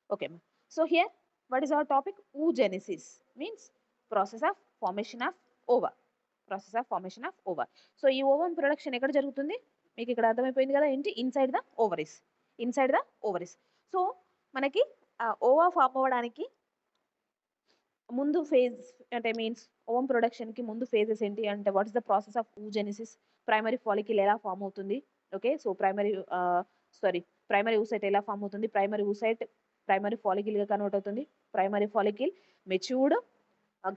Okay, ma'am. So here, what is our topic? Oogenesis means process of formation of ova. Process of formation of ova. So ఈ ovum production ఎక్కడ జరుగుతుంది? మీకు ఇక్కడ అర్థమైపోయింది కదా ఏంటి? Inside the ovaries. Inside the ovaries. So మనకి ova form అవ్వడానికి ముందు ఫేజ్ అంటే మీన్స్ ఓవమ్ ప్రొడక్షన్ కి ముందు ఫేజెస్ ఏంటి అంటే what is the process of oogenesis? Primary follicle ఎలా ఫామ్ అవుతుంది? ఓకే, సో ప్రైమరీ oocyte ఎలా ఫామ్ అవుతుంది? ప్రైమరీ oocyte ప్రైమరీ ఫాలికిల్ గా కన్వర్ట్ అవుతుంది. Primary follicle matured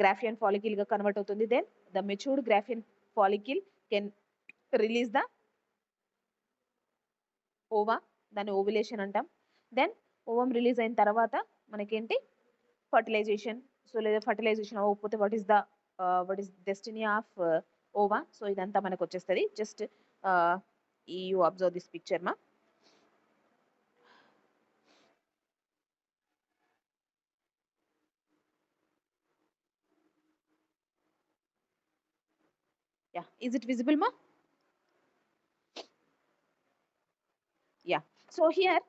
Graafian follicle గా కన్వర్ట్ అవుతుంది. Then the matured Graafian follicle can release the ova, దాన్ని ovulation అంటాం. దెన్ ఓవమ్ రిలీజ్ అయిన తర్వాత మనకేంటి ఫర్టిలైజేషన్. సో లేదా ఫర్టిలైజేషన్ అవ్వకపోతే what is destiny of ova. So ఇదంతా మనకు వచ్చేస్తుంది. Just you observe this picture మా. Yeah, is it visible ma? Yeah, so here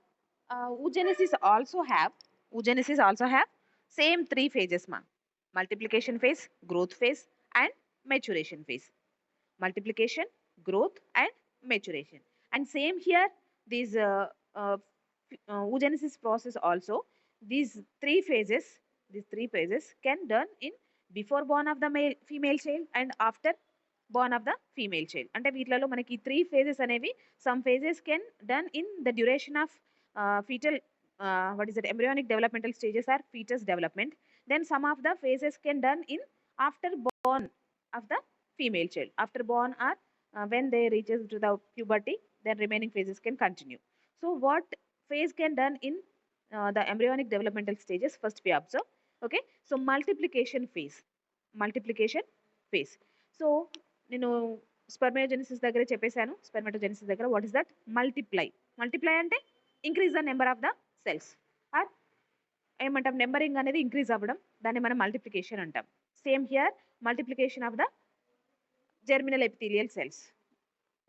oogenesis also have same three phases ma. Multiplication phase, growth phase and maturation phase. Multiplication, growth and maturation. And same here, these oogenesis process also, these three phases can done in before born of the female child and after born of the female child. అంటే వీటిలలో మనకి three phases అనేవి some phases can done in the duration of fetal what is it embryonic developmental stages are fetus development. Then some of the phases can done in after born of the female child, after born or when they reaches to the puberty, then remaining phases can continue. So what phase can done in the embryonic developmental stages? First we observe. Okay, so multiplication phase. So నేను స్పెర్మయోజెనిసిస్ దగ్గర చెప్పేశాను. Spermatogenesis దగ్గర what is that? Multiply అంటే increase the number of the cells or ఏమంటాం, numbering అనేది increase అవ్వడం, దాన్ని మనం మల్టిప్లికేషన్ అంటాం. Same here multiplication of the germinal epithelial cells.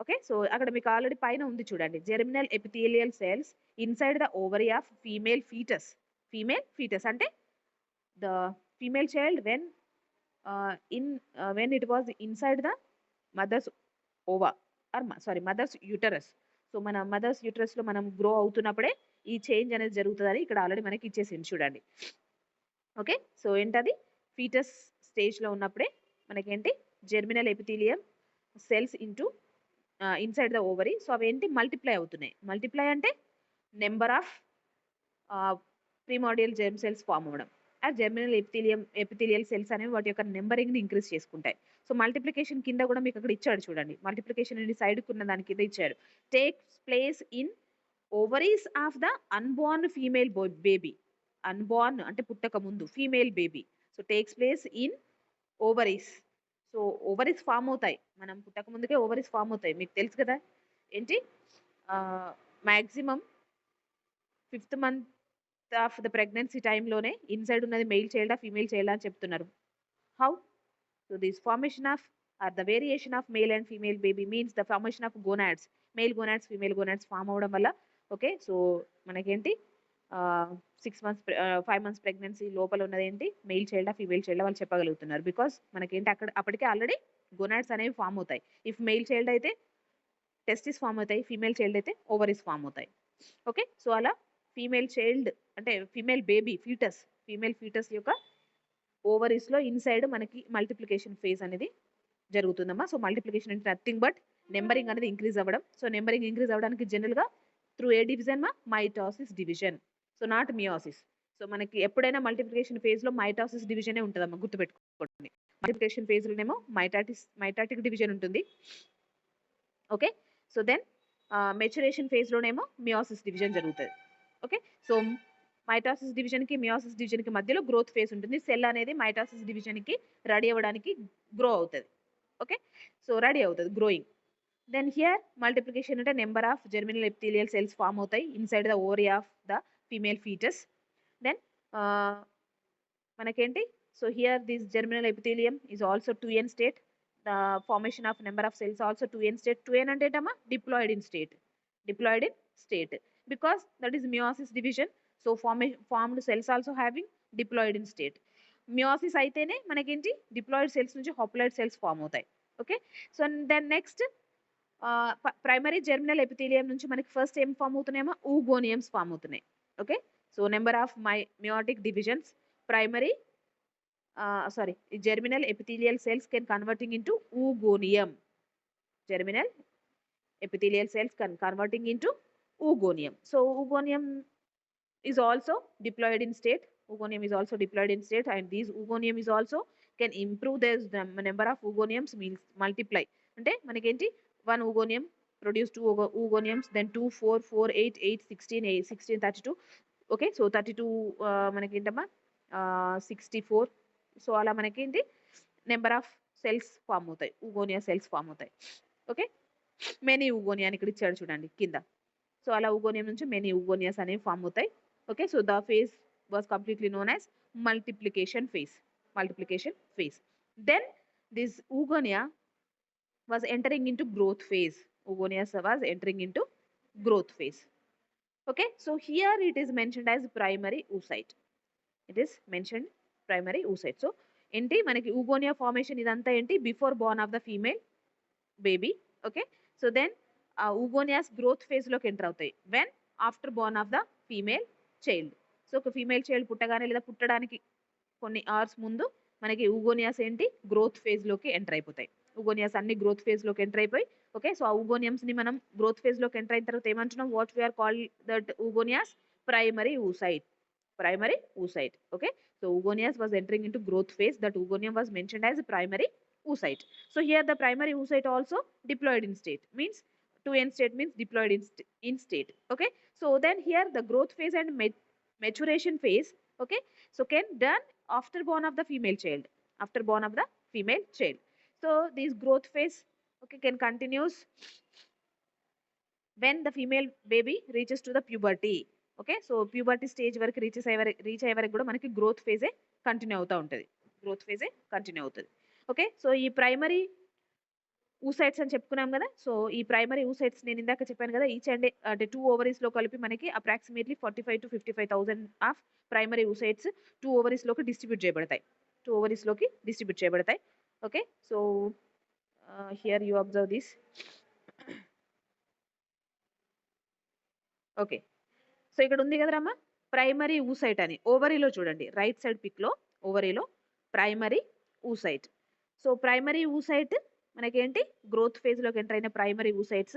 Okay, so అక్కడ మీకు ఆల్రెడీ పైన ఉంది చూడండి, germinal epithelial cells inside the ovary of female foetus అంటే the female child when it was inside the mother's ova or mother's uterus. So మన mothers uterus లో మనం grow అవుతున్నప్పుడే ఈ చేంజ్ అనేది జరుగుతుందని ఇక్కడ ఆల్రెడీ మనకి ఇచ్చేసింది చూడండి. ఓకే, సో ఏంటది? ఫీటస్ స్టేజ్ లో ఉన్నప్పుడే మనకేంటి germinal epithelium cells inside the ovary. So అవి ఏంటి మల్టిప్లై అవుతున్నాయి. మల్టిప్లై అంటే number of primordial germ cells form అవ్వడం. ఆ జెర్మినల్ ఎపిథీలియల్ సెల్స్ అనేవి వాటి యొక్క నెంబరింగ్ ని ఇంక్రీజ్ చేసుకుంటాయి. సో మల్టిప్లికేషన్ కింద కూడా మీకు అక్కడ ఇచ్చాడు చూడండి, మల్టిప్లికేషన్ అనేది సైడ్ కున్న దాని కింద ఇచ్చాడు. Takes place in ovaries of the unborn female baby. Unborn అంటే పుట్టక ముందు female baby. So takes place in ovaries. So ovaries form అవుతాయి, మనం పుట్టక ముందుకే ఓవరీస్ ఫామ్ అవుతాయి, మీకు తెలుసు కదా. ఏంటి maximum 5th month of the pregnancy టైంలోనే ఇన్సైడ్ ఉన్నది మెయిల్ చైల్డా ఫీమేల్ చైల్డా అని చెప్తున్నారు. How? So this formation of or the variation of male and female baby means the formation of gonads, male gonads female gonads form అవడం వల్ల. Okay, so మనకేంటి 5 months pregnancy లోపల ఉన్నది ఏంటి మెయిల్ చైల్డా ఫీమేల్ చైల్డా వాళ్ళు చెప్పగలుగుతున్నారు. బికాస్ మనకేంటి అప్పటికే ఆల్రెడీ గోనాడ్స్ అనేవి ఫామ్ అవుతాయి. ఇఫ్ మెయిల్ చైల్డ్ అయితే టెస్టిస్ ఫామ్ అవుతాయి, ఫీమేల్ చైల్డ్ అయితే ఓవరీస్ ఫామ్ అవుతాయి. ఓకే, సో అలా ఫీమేల్ చైల్డ్ అంటే ఫీమేల్ బేబీ ఫీమేల్ ఫీటస్ యొక్క ఓవరీస్ లో ఇన్సైడ్ మనకి మల్టిప్లికేషన్ ఫేజ్ అనేది జరుగుతుందమ్మా. సో మల్టిప్లికేషన్ అంటే నథింగ్ బట్ నెంబరింగ్ అనేది ఇంక్రీజ్ అవ్వడం. సో నెంబరింగ్ ఇంక్రీజ్ అవ్వడానికి జనరల్ గా through a division mitosis division, so not meiosis. So మనకి ఎప్పుడైనా మల్టిప్లికేషన్ ఫేజ్ లో మైటాసిస్ డివిజనే ఉంటుందమ్మా, గుర్తుపెట్టుకోండి. మల్టిప్లికేషన్ ఫేజ్ లోనేమో మైటాటిక్ డివిజన్ ఉంటుంది. Okay, so then maturation phase లోనేమో మియోసిస్ డివిజన్ జరుగుతుంది. ఓకే, సో మైటాసిస్ డివిజన్ కి మియోసిస్ డివిజన్ కి మధ్యలో గ్రోత్ ఫేజ్ ఉంటుంది. సెల్ అనేది మైటాసిస్ డివిజన్ కి రెడీ అవ్వడానికి గ్రో అవుతుంది. ఓకే, సో రెడీ అవుతుంది గ్రోయింగ్. దెన్ హియర్ మల్టిప్లికేషన్ అంటే number of germinal epithelial cells form అవుతాయి inside the ovary of the female foetus. Then మనకేంటి, so here this germinal epithelium is also 2n state. The formation of number of cells also 2n state. 2n అంటే ఏంటమ్మా? Diploid in state. because that is meiosis division. So formed cells also having diploid in state. Meiosis అయితేనే మనకేంటి diploid cells నుంచి haploid cells form అవుతాయి. Okay, so then next primary germinal epithelium నుంచి మనకి first ఏం form అవుతున్నాయేమో oogoniums form అవుతున్నాయి. Okay, so number of meiotic divisions, primary germinal epithelial cells can converting into oogonium. Germinal epithelial cells converting into oogonium. So oogonium is also diploid in state. Oogonium is also diploid in state, and these oogonium is also can improve the number of oogoniums, means multiply. అంటే మనకేంటి 1 oogonium produce 2 oogoniums, then 2 4 4 8 8 16 8 16 32. Okay, so 32 మనకేంటమ్మా 64. So అలా మనకేంటి number of cells form అవుతాయి, oogonia cells form అవుతాయి. Okay, many oogonia అని ఇక్కడ ఇచ్చాడు చూడండి కింద. సో అలా ఊగోనియం నుంచి మెనీ ఊగోనియాస్ అనేవి ఫామ్ అవుతాయి. Okay, so the phase was completely known as multiplication phase. Multiplication phase. Then this oogonia was entering into growth phase. Oogonia was entering into growth phase. Okay, so here it is mentioned as primary oocyte. It is mentioned primary oocyte. So ఏంటి మనకి oogonia formation ఇదంతా ఏంటి before born of the female baby. Okay, so then oogonias growth phase లోకి enter అవుతాయి when after born of the female child. So ఒక female child పుట్టగానే లేదా పుట్టడానికి కొన్ని అవర్స్ ముందు మనకి ఊగోనియాస్ ఏంటి గ్రోత్ ఫేజ్ లోకి ఎంటర్ అయిపోతాయి. ఊగోనియాస్ అన్ని గ్రోత్ ఫేజ్ లోకి ఎంటర్ అయిపోయి, ఓకే, సో ఆ ఊగోనియమ్స్ ని మనం గ్రోత్ ఫేజ్ లోకి ఎంటర్ అయిన తర్వాత ఏమంటున్నాం, what we are call that oogonias primary oocyte. Primary oocyte. Okay, so oogonias was entering into growth phase. That oogonium was mentioned as primary oocyte. So here the primary oocyte also diploid in state, means to end state means diploid in state. Okay, so then here the growth phase and maturation phase, okay, so can done after born of the female child. After born of the female child. So this growth phase, okay, can continues when the female baby reaches to the puberty. Okay, so puberty stage వరకు reach అయ్యే వరకు కూడా మనకి growth ఫేజే continue అవుతూ ఉంటుంది. Growth ఫేజే continue అవుతుంది. Okay, so ఈ primary oocytes అని చెప్పుకున్నాం కదా. సో ఈ ప్రైమరీ oocytes నేను ఇందాక చెప్పాను కదా, ఈచ్ అండ్ అంటే 2 ovaries లో కలిపి మనకి approximately 45 to 55,000 of primary oocytes 2 ovaries లోకి డిస్ట్రిబ్యూట్ చేయబడతాయి. 2 ovaries లోకి డిస్ట్రిబ్యూట్ చేయబడతాయి. Okay, so here you observe this. Okay, so ఇక్కడ ఉంది కదరమ్మా ప్రైమరీ oocyte అని. ఓవరీలో చూడండి, రైట్ సైడ్ పిక్ లో ఓవరీలో primary oocyte. So primary oocyte మనకేంటి గ్రోత్ ఫేజ్ లోకి ఎంటర్ అయిన ప్రైమరీ oocytes.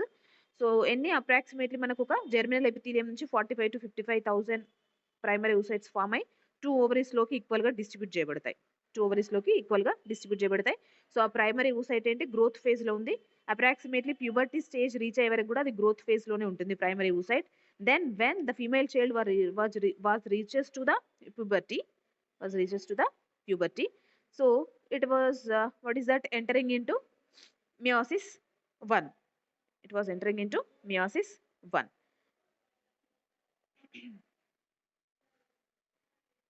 సో ఎన్ని అప్రాక్సిమేట్లీ మనకు ఒక జెర్మినల్ ఎపిథీలియం నుంచి 45 to 55,000 ప్రైమరీ oocytes ఫామ్ అయి 2 ovaries లోకి ఈక్వల్ గా డిస్ట్రిబ్యూట్ చేయబడతాయి. 2 ovaries లోకి ఈక్వల్ గా డిస్ట్రిబ్యూట్ చేయబడతాయి. సో ఆ ప్రైమరీ oocyte ఏంటి గ్రోత్ ఫేజ్ లో ఉంది. అప్రాక్సిమేట్లీ ప్యూబర్టీ స్టేజ్ రీచ్ అయ్యే వరకు కూడా అది గ్రోత్ ఫేజ్ లోనే ఉంటుంది primary oocyte. Then when the female child was reaches to the puberty, so it was what is that entering into meiosis 1. It was entering into meiosis 1.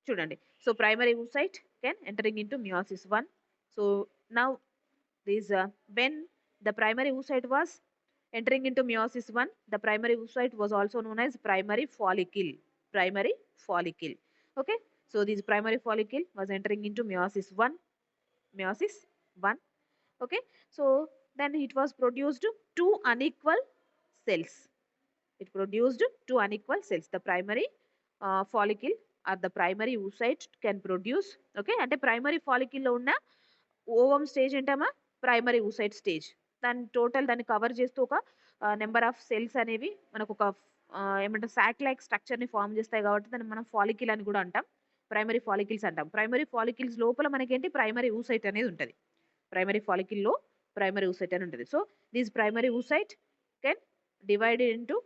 చూడండి, so primary oocyte can entering into meiosis 1. So now this when the primary oocyte was entering into meiosis 1, the primary oocyte was also known as primary follicle. Primary follicle. Okay, so this primary follicle was entering into meiosis 1. Meiosis 1. Okay, so then it was produced 2 unequal cells. It produced 2 unequal cells. The primary follicle or the primary oocyte can produce. Okay, అంటే primary follicle లో ఉన్న ovum stage ఏంటమ్మా primary oocyte stage. దాని total దాన్ని cover చేస్తూ ఒక number of cells అనేవి మనకు ఒక ఏమంటారు సాక్ లైక్ స్ట్రక్చర్ ని ఫామ్ చేస్తాయి కాబట్టి దాన్ని మనం ఫాలికిల్ అని కూడా అంటాం. ప్రైమరీ ఫాలికిల్స్ అంటాం. ప్రైమరీ ఫాలికిల్స్ లోపల మనకేంటి ప్రైమరీ oocyte అనేది ఉంటుంది. ప్రైమరీ ఫాలికిల్ లో ప్రైమరీ oocyte అని ఉంటుంది. So this primary oocyte can divided into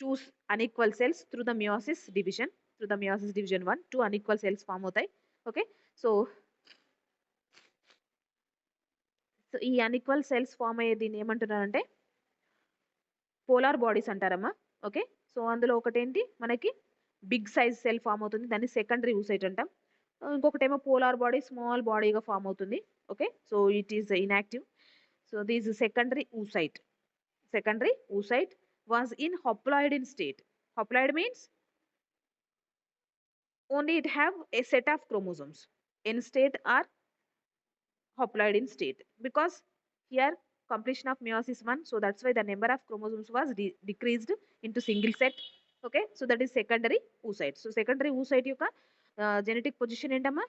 2 unequal cells through the meiosis division. Through the meiosis division 1, 2 unequal cells form అవుతాయి. ఓకే, సో ఈ అన్ఈక్వల్ సెల్స్ ఫామ్ అయ్యే దీన్ని ఏమంటున్నారంటే పోలార్ బాడీస్ అంటారమ్మా. ఓకే, సో అందులో ఒకటేంటి మనకి బిగ్ సైజ్ సెల్ ఫామ్ అవుతుంది, దాన్ని సెకండరీ oocyte అంటాం. ఇంకొకటేమో పోలార్ బాడీ స్మాల్ బాడీగా ఫామ్ అవుతుంది. Okay, so it is inactive. So this secondary oocyte was in haploid in state. Haploid means only it have a set of chromosomes in state or haploid in state, because here completion of meiosis 1, so that's why the number of chromosomes was decreased into single set. Okay, so that is secondary oocyte. So secondary oocyte యొక్క genetic position ఏంటమ్మా,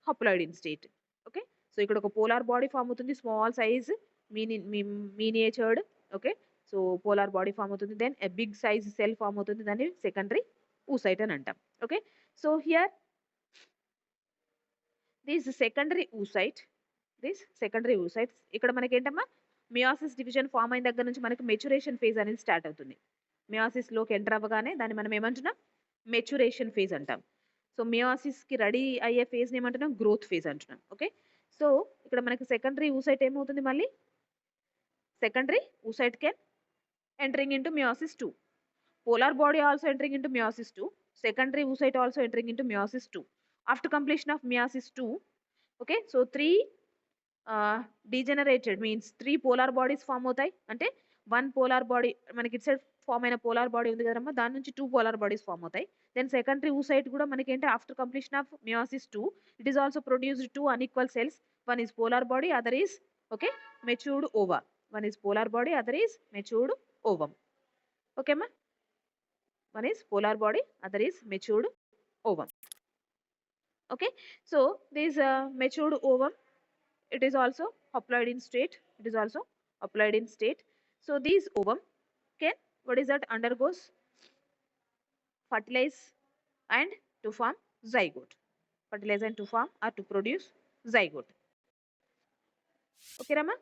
haploid in state. Okay, so ఇక్కడ ఒక polar body form అవుతుంది, small size miniatured. Okay, so polar body form అవుతుంది, then a big size cell form అవుతుంది, దాన్ని secondary oocyte అని అంటాం. Okay, so here this secondary oocyte, ఇక్కడ మనకి ఏంటమ్మా, మియాసిస్ డివిజన్ ఫామ్ అయిన దగ్గర నుంచి మనకి మెచ్యురేషన్ ఫేజ్ అనేది స్టార్ట్ అవుతుంది. మియాసిస్ లోకి ఎంటర్ అవ్వగానే దాన్ని మనం ఏమంటున్నాం, మెచ్యురేషన్ ఫేజ్ అంటాం. సో మియాసిస్ కి రెడీ అయ్యే ఫేజ్ ఏమంటున్నాం, గ్రోత్ ఫేజ్ అంటున్నాం. ఓకే, సో ఇక్కడ మనకి సెకండరీ oocyte ఏమవుతుంది, మళ్ళీ secondary oocyte can entering into meiosis 2. Polar body also entering into meiosis 2. Secondary oocyte also entering into meiosis 2. After completion of meiosis 2, okay, so 3 degenerated means 3 polar bodies form అవుతాయి. అంటే 1 polar body మనకి ఇటు side form అయిన polar body ఉంది కదమ్మా, దాని నుంచి 2 polar bodies form అవుతాయి. దెన్ సెకండరీ oocyte కూడా మనకి ఏంటి, after completion of meiosis 2, it is also produced 2 unequal cells. One is polar body, other is okay matured ova. One is polar body, other is matured ovum. Okay ma, one is polar body, other is matured ovum. Okay, so this matured ovum, it is also haploid in state. It is also haploid in state. So these ovum can, what is that, undergoes fertilize and to form zygote. Fertilize and to form or to produce zygote. Okay Rama.